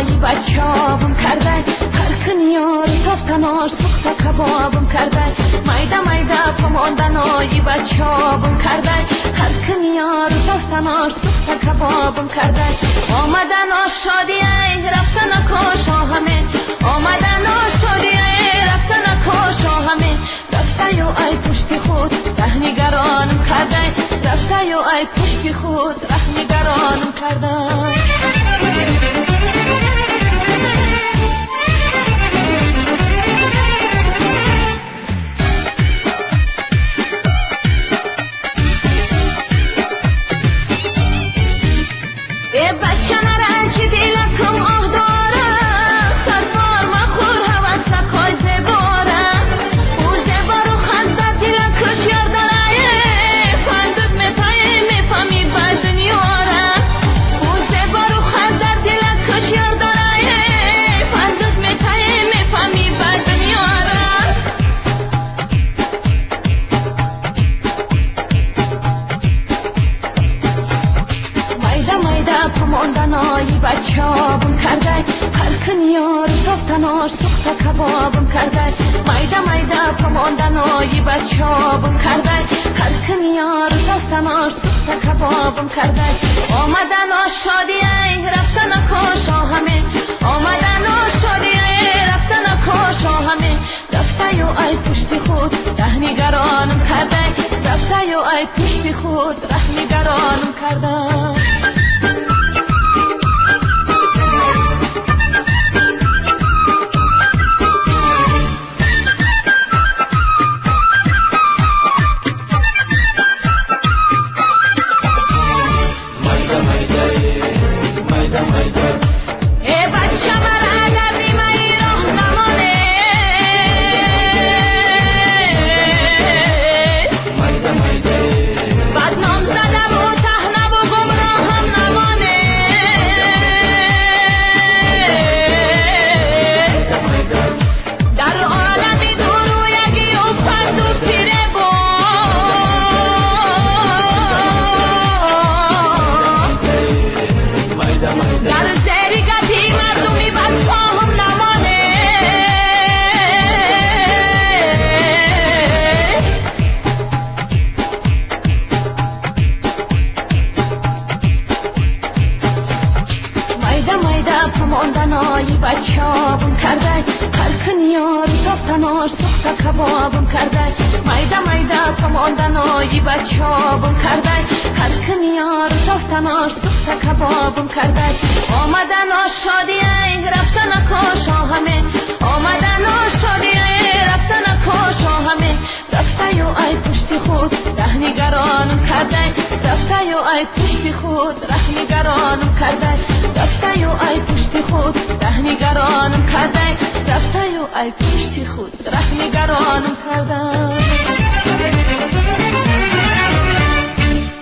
تنایی بچابم کرده هر کنیار تافتناش سخت کبابم کرده میده میده پماندنایی بچابم کرده هر کنیار تافتناش سخت کبابم کرده آمدن آشادی ای رفتن کاشا همه آمدن آشادی ای رفتن کاشا همه رفته یو ای پشت خود رهنگرانم کرده رفته یو ای پشت خود رهنگرانم کرده پماندنایی بچابم کرده هر کنیار تافتناش سخت کبابم کرده میده میده پماندنایی بچابم کرده هر کنیار تافتناش سخت کبابم کرده آمدن آشادی ای رفتن کاشا همه آمدن آشادی ای رفتن کاشا همه رفته یو ای پشت خود رهنگرانم کرده رفته یو ای پشت خود رهنگرانم کرده پماندنایی بچابم کرده هر کنیار تافتناش سخت کبابم کرده میده میده پماندنایی بچابم کرده هر کنیار تافتناش سخت کبابم کرده آمدن آشادی ای رفتن کاشا همه آمدن آشادی ای رفتن کاشا همه رفته یو ای پشت خود رهنگرانم کرده رفته یو ای پشت خود رهنگرانم کرده رفته یو ای پشت خود رهنگرانم کرده رفته یو ای پشت خود رهنگرانم کرده